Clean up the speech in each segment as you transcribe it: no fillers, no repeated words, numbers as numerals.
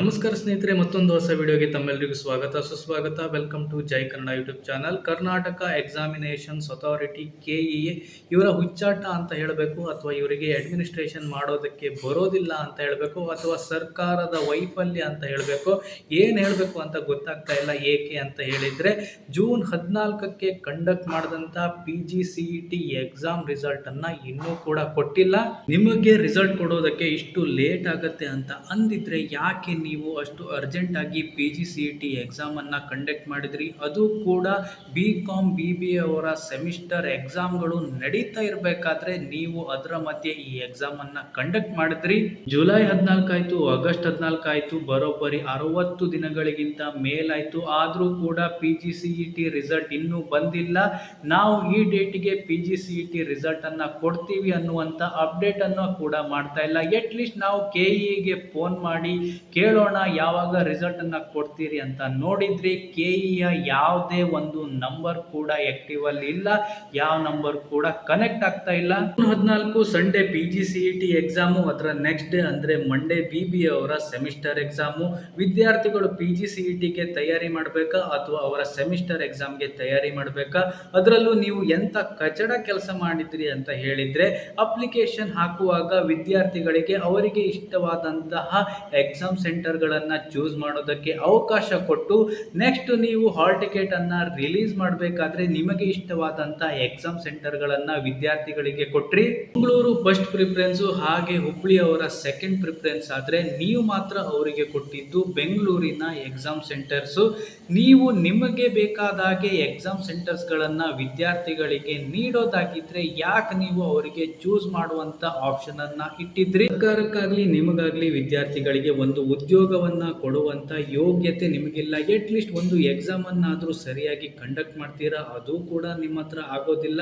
ನಮಸ್ಕಾರ ಸ್ನೇಹಿತರೆ, ಮತ್ತೊಂದು ಹೊಸ ವಿಡಿಯೋಗೆ ತಮ್ಮೆಲ್ಲರಿಗೂ ಸ್ವಾಗತ ಸುಸ್ವಾಗತ. Welcome to Jai Kannada YouTube channel. Karnataka examinations authority KEA ಇವರ ಹುಚ್ಚಾಟ ಅಂತ ಹೇಳಬೇಕು, ಅಥವಾ ಇವರಿಗೆ ಅಡ್ಮಿನಿಸ್ಟ್ರೇಷನ್ ಮಾಡೋದಕ್ಕೆ ಬರೋದಿಲ್ಲ ಅಂತ ಹೇಳಬೇಕು, ಅಥವಾ ಸರ್ಕಾರದ ವೈಫಲ್ಯ ಅಂತ ಹೇಳಬೇಕು, ಏನು ಹೇಳಬೇಕು ಅಂತ ಗೊತ್ತಾಗ್ತಾ ಇಲ್ಲ. ಏಕೆ ಅಂತ ಹೇಳಿದರೆ, ಜೂನ್ 14ಕ್ಕೆ ಕಂಡಕ್ಟ್ ಮಾಡಿದಂಥ PGCET ಎಕ್ಸಾಮ್ ರಿಸಲ್ಟನ್ನು ಇನ್ನೂ ಕೂಡ ಕೊಟ್ಟಿಲ್ಲ. ನಿಮಗೆ ರಿಸಲ್ಟ್ ಕೊಡೋದಕ್ಕೆ ಇಷ್ಟು ಲೇಟ್ ಆಗುತ್ತೆ ಅಂತ ಅಂದಿದ್ರೆ ಯಾಕೆ ನೀವು ಅಷ್ಟು ಅರ್ಜೆಂಟಾಗಿ PGCET ಎಕ್ಸಾಮನ್ನು ಕಂಡಕ್ಟ್ ಮಾಡಿದ್ರಿ? ಅದು ಕೂಡ BCom BBA ಅವರ ಸೆಮಿಸ್ಟರ್ ಎಕ್ಸಾಮ್ಗಳು ನಡೀತಾ ಇರಬೇಕಾದ್ರೆ ನೀವು ಅದರ ಮಧ್ಯೆ ಈ ಎಕ್ಸಾಮನ್ನು ಕಂಡಕ್ಟ್ ಮಾಡಿದ್ರಿ. ಜುಲೈ 14 ಆಯಿತು, ಆಗಸ್ಟ್ 14 ಆಯಿತು, ಬರೋಬ್ಬರಿ 60 ದಿನಗಳಿಗಿಂತ ಮೇಲಾಯಿತು. ಆದರೂ ಕೂಡ PGCET ರಿಸಲ್ಟ್ ಇನ್ನೂ ಬಂದಿಲ್ಲ. ನಾವು ಈ ಡೇಟಿಗೆ PGCET ರಿಸಲ್ಟನ್ನು ಕೊಡ್ತೀವಿ ಅನ್ನುವಂಥ ಅಪ್ಡೇಟನ್ನು ಕೂಡ ಮಾಡ್ತಾ ಇಲ್ಲ. ಎಟ್ಲೀಸ್ಟ್ ನಾವು KEAಗೆ ಫೋನ್ ಮಾಡಿ ಕೇಳೋಣ ಯಾವಾಗ ರಿಸಲ್ಟನ್ನು ಕೊಡ್ತೀರಿ ಅಂತ ನೋಡಿದ್ರಿ. KEA ಯಾವುದೇ ಒಂದು ನಂಬರ್ ಕೂಡ ಆಕ್ಟಿವ್ ಅಲ್ಲಿ ಇಲ್ಲ, ಯಾವ ನಂಬರ್ ಕೂಡ ಕನೆಕ್ಟ್ ಆಗ್ತಾ ಇಲ್ಲ. 14 ಸಂಡೇ PGCET ಎಕ್ಸಾಮು, ಅದರ ನೆಕ್ಸ್ಟ್ ಡೇ ಅಂದರೆ ಮಂಡೇ BBA ಅವರ ಸೆಮಿಸ್ಟರ್ ಎಕ್ಸಾಮು. ವಿದ್ಯಾರ್ಥಿಗಳು PGCETಗೆ ತಯಾರಿ ಮಾಡಬೇಕಾ ಅಥವಾ ಅವರ ಸೆಮಿಸ್ಟರ್ ಎಕ್ಸಾಮ್ಗೆ ತಯಾರಿ ಮಾಡಬೇಕಾ? ಅದರಲ್ಲೂ ನೀವು ಎಂಥ ಕಚಡ ಕೆಲಸ ಮಾಡಿದ್ರಿ ಅಂತ ಹೇಳಿದರೆ, ಅಪ್ಲಿಕೇಶನ್ ಹಾಕುವಾಗ ವಿದ್ಯಾರ್ಥಿಗಳಿಗೆ ಅವರಿಗೆ ಇಷ್ಟವಾದಂತಹ ಎಕ್ಸಾಮ್ ಸೆಂಟರ್ಗಳನ್ನು ಚೂಸ್ ಮಾಡೋದಕ್ಕೆ ಅವಕಾಶ ಕೊಟ್ಟು, ನೆಕ್ಸ್ಟ್ ನೀವು ಹಾಲ್ ಟಿಕೆಟನ್ನು ರಿಲೀಸ್ ಮಾಡಬೇಕಾದ್ರೆ ನಿಮಗೆ ಇಷ್ಟವಾದಂಥ ಎಕ್ಸಾಮ್ ಸೆಂಟರ್ಗಳನ್ನು ವಿದ್ಯಾರ್ಥಿಗಳಿಗೆ ಕೊಟ್ರಿ. ಮಂಗಳೂರು ಫಸ್ಟ್ ಪ್ರಿಫರೆನ್ಸು, ಹಾಗೆ ಹುಬ್ಬಳ್ಳಿ ಅವರ ಸೆಕೆಂಡ್ ಪ್ರಿಫರೆನ್ಸ್ ಆದರೆ ನೀವು ಮಾತ್ರ ಅವರಿಗೆ ಕೊಟ್ಟಿದ್ದು ಬೆಂಗಳೂರಿನ ಎಕ್ಸಾಮ್ ಸೆಂಟರ್ಸು. ನೀವು ನಿಮಗೆ ಬೇಕಾದ ಹಾಗೆ ಎಕ್ಸಾಮ್ ಸೆಂಟರ್ಸ್ಗಳನ್ನು ವಿದ್ಯಾರ್ಥಿಗಳಿಗೆ ನೀಡೋದಾಗಿದ್ರೆ ಯಾಕೆ ನೀವು ಅವರಿಗೆ ಚೂಸ್ ಮಾಡುವಂಥ ಆಪ್ಷನನ್ನು ಇಟ್ಟಿದ್ರಿ? ಸರ್ಕಾರಕ್ಕಾಗಲಿ ನಿಮಗಾಗಲಿ ವಿದ್ಯಾರ್ಥಿಗಳಿಗೆ ಒಂದು ಉದ್ಯೋಗವನ್ನು ಕೊಡುವಂಥ ಯೋಗ್ಯತೆ ನಿಮಗಿಲ್ಲ. ಎಟ್ಲೀಸ್ಟ್ ಒಂದು ಎಕ್ಸಾಮನ್ನಾದರೂ ಸರಿಯಾಗಿ ಕಂಡಕ್ಟ್ ಮಾಡ್ತೀರಾ? ಅದು ಕೂಡ ನಿಮ್ಮ ಹತ್ರ ಆಗೋದಿಲ್ಲ.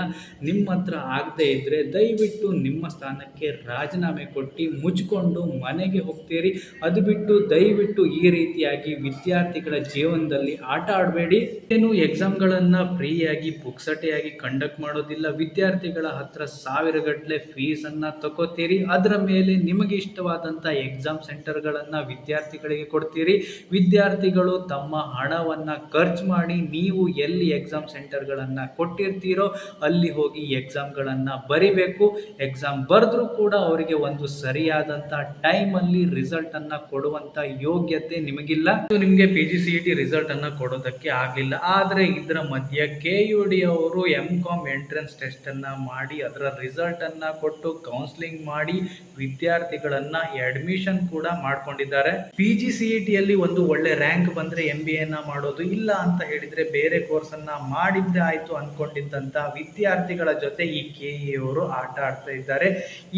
ನಿಮ್ಮ ಹತ್ರ ಆಗದೆ ಇದ್ದರೆ ದಯವಿಟ್ಟು ನಿಮ್ಮ ಸ್ಥಾನಕ್ಕೆ ರಾಜೀನಾಮೆ ಕೊಟ್ಟು ಮುಚ್ಕೊಂಡು ಮನೆಗೆ ಹೋಗ್ತೀರಿ. ಅದು ಬಿಟ್ಟು ದಯವಿಟ್ಟು ಈ ರೀತಿಯಾಗಿ ವಿದ್ಯಾರ್ಥಿಗಳ ಜೀವನದಲ್ಲಿ ಆಟ ಆಡಬೇಡಿ. ಏನು ಎಕ್ಸಾಮ್ಗಳನ್ನು ಫ್ರೀಯಾಗಿ ಪುಕ್ಸಟೆಯಾಗಿ ಕಂಡಕ್ಟ್ ಮಾಡೋದಿಲ್ಲ. ವಿದ್ಯಾರ್ಥಿಗಳ ಹತ್ರ ಸಾವಿರಗಟ್ಟಲೆ ಫೀಸನ್ನು ತಗೋತೀರಿ. ಅದರ ಮೇಲೆ ನಿಮಗೆ ಇಷ್ಟವಾದಂಥ ಎಕ್ಸಾಮ್ ಸೆಂಟರ್ಗಳನ್ನು ವಿದ್ಯಾರ್ಥಿಗಳಿಗೆ ಕೊಡ್ತೀರಿ. ವಿದ್ಯಾರ್ಥಿಗಳು ತಮ್ಮ ಹಣವನ್ನು ಖರ್ಚು ಮಾಡಿ ನೀವು ಎಲ್ಲಿ ಎಕ್ಸಾಮ್ ಸೆಂಟರ್ಗಳನ್ನು ಕೊಟ್ಟಿರ್ತೀರೋ ಅಲ್ಲಿ ಹೋಗಿ ಎಕ್ಸಾಮ್ಗಳನ್ನು ಬರಿಬೇಕು. ಎಕ್ಸಾಮ್ ಬರೆದ್ರೂ ಕೂಡ ಅವರಿಗೆ ಒಂದು ಸರಿಯಾದಂಥ ಟೈಮಲ್ಲಿ ರಿಸಲ್ಟನ್ನು ಕೊಡುವಂಥ ಯೋಗ್ಯತೆ ನಿಮಗಿಲ್ಲ. ನಿಮಗೆ PGCET ರಿಸಲ್ಟನ್ನು ಕೊಡೋದಕ್ಕೆ ಆಗಲಿಲ್ಲ. ಆದರೆ ಇದರ ಮಧ್ಯೆ KUD ಅವರು MCom ಎಂಟ್ರೆನ್ಸ್ ಟೆಸ್ಟನ್ನು ಮಾಡಿ ಅದರ ರಿಸಲ್ಟನ್ನು ಕೊಟ್ಟು ಕೌನ್ಸಿಲಿಂಗ್ ಮಾಡಿ ವಿದ್ಯಾರ್ಥಿಗಳನ್ನು ಅಡ್ಮಿಷನ್ ಕೂಡ ಮಾಡ್ಕೊಂಡಿದ್ದಾರೆ. PGCETಯಲ್ಲಿ ಒಂದು ಒಳ್ಳೆ ರ್ಯಾಂಕ್ ಬಂದರೆ MBAನ ಮಾಡೋದು, ಇಲ್ಲ ಅಂತ ಹೇಳಿದರೆ ಬೇರೆ ಕೋರ್ಸನ್ನು ಮಾಡಿದರೆ ಆಯಿತು ಅಂದ್ಕೊಂಡಿದ್ದಂಥ ವಿದ್ಯಾರ್ಥಿಗಳ ಜೊತೆ ಈ KEA ಅವರು ಆಟ ಆಡ್ತಾ ಇದ್ದಾರೆ.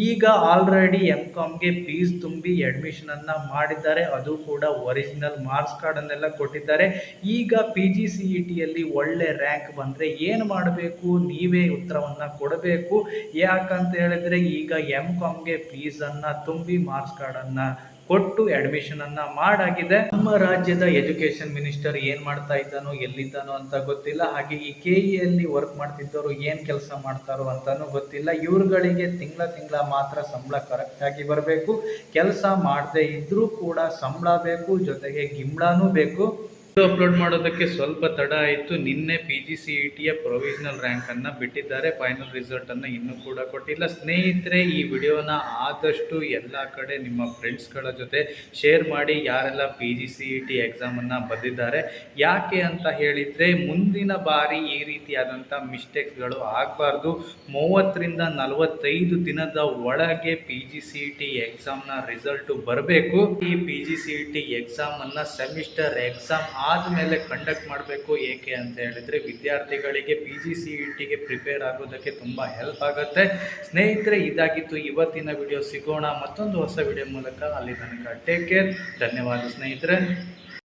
ಈಗ ಆಲ್ರೆಡಿ MComಗೆ ಫೀಸ್ ತುಂಬಿ ಅಡ್ಮಿಷನನ್ನು ಮಾಡಿದ್ದಾರೆ. ಅದು ಕೂಡ ಒರಿಜಿನಲ್ ಮಾರ್ಕ್ಸ್ ಕಾರ್ಡನ್ನೆಲ್ಲ ಕೊಟ್ಟಿದ್ದಾರೆ. ಈಗ PGCETಯಲ್ಲಿ ಒಳ್ಳೆ ರ್ಯಾಂಕ್ ಬಂದರೆ ಏನು ಮಾಡಬೇಕು? ನೀವೇ ಉತ್ತರವನ್ನು ಕೊಡಬೇಕು. ಯಾಕಂತ ಹೇಳಿದರೆ ಈಗ MComಗೆ ಫೀಸನ್ನು ತುಂಬಿ ಮಾರ್ಕ್ಸ್ ಕಾರ್ಡನ್ನು ಕೊಟ್ಟು ಅಡ್ಮಿಷನನ್ನು ಮಾಡಾಗಿದೆ. ನಮ್ಮ ರಾಜ್ಯದ ಎಜುಕೇಷನ್ ಮಿನಿಸ್ಟರ್ ಏನು ಮಾಡ್ತಾ ಇದ್ದಾನೋ ಎಲ್ಲಿದ್ದಾನೋ ಅಂತ ಗೊತ್ತಿಲ್ಲ. ಹಾಗೆ ಈ KEAಯಲ್ಲಿ ವರ್ಕ್ ಮಾಡ್ತಿದ್ದವರು ಏನು ಕೆಲಸ ಮಾಡ್ತಾರೋ ಅಂತಲೂ ಗೊತ್ತಿಲ್ಲ. ಇವ್ರುಗಳಿಗೆ ತಿಂಗಳ ಮಾತ್ರ ಸಂಬಳ ಕರೆಕ್ಟಾಗಿ ಬರಬೇಕು. ಕೆಲಸ ಮಾಡದೇ ಇದ್ದರೂ ಕೂಡ ಸಂಬಳ ಬೇಕು, ಜೊತೆಗೆ ಗಿಂಬಳನೂ ಬೇಕು. ಅಪ್ಲೋಡ್ ಮಾಡೋದಕ್ಕೆ ಸ್ವಲ್ಪ ತಡ ಆಯಿತು. ನಿನ್ನೆ PGCETಯ ಪ್ರೊವಿಷನಲ್ ರ್ಯಾಂಕನ್ನು ಬಿಟ್ಟಿದ್ದಾರೆ. ಫೈನಲ್ ರಿಸಲ್ಟನ್ನು ಇನ್ನೂ ಕೂಡ ಕೊಟ್ಟಿಲ್ಲ. ಸ್ನೇಹಿತರೆ, ಈ ವಿಡಿಯೋನ ಆದಷ್ಟು ಎಲ್ಲ ಕಡೆ ನಿಮ್ಮ ಫ್ರೆಂಡ್ಸ್ಗಳ ಜೊತೆ ಶೇರ್ ಮಾಡಿ, ಯಾರೆಲ್ಲ PGCET ಎಕ್ಸಾಮನ್ನು ಬರೆದಿದ್ದಾರೆ. ಯಾಕೆ ಅಂತ ಹೇಳಿದರೆ, ಮುಂದಿನ ಬಾರಿ ಈ ರೀತಿಯಾದಂಥ ಮಿಸ್ಟೇಕ್ಸ್ಗಳು ಆಗಬಾರ್ದು. 30ರಿಂದ 45 ದಿನದ ಒಳಗೆ PGCET ಎಕ್ಸಾಮ್ನ ರಿಸಲ್ಟು ಬರಬೇಕು. ಈ PGCET ಎಕ್ಸಾಮನ್ನು ಸೆಮಿಸ್ಟರ್ ಎಕ್ಸಾಮ್ ಆದಮೇಲೆ ಕಂಡಕ್ಟ್ ಮಾಡಬೇಕು. ಏಕೆ ಅಂತ ಹೇಳಿದರೆ ವಿದ್ಯಾರ್ಥಿಗಳಿಗೆ PGCETಗೆ ಪ್ರಿಪೇರ್ ಆಗೋದಕ್ಕೆ ತುಂಬ ಹೆಲ್ಪ್ ಆಗುತ್ತೆ. ಸ್ನೇಹಿತರೆ, ಇದಾಗಿತ್ತು ಇವತ್ತಿನ ವಿಡಿಯೋ. ಸಿಗೋಣ ಮತ್ತೊಂದು ಹೊಸ ವಿಡಿಯೋ ಮೂಲಕ. ಅಲ್ಲಿ ತನಕ ಟೇಕ್ ಕೇರ್. ಧನ್ಯವಾದ ಸ್ನೇಹಿತರೆ.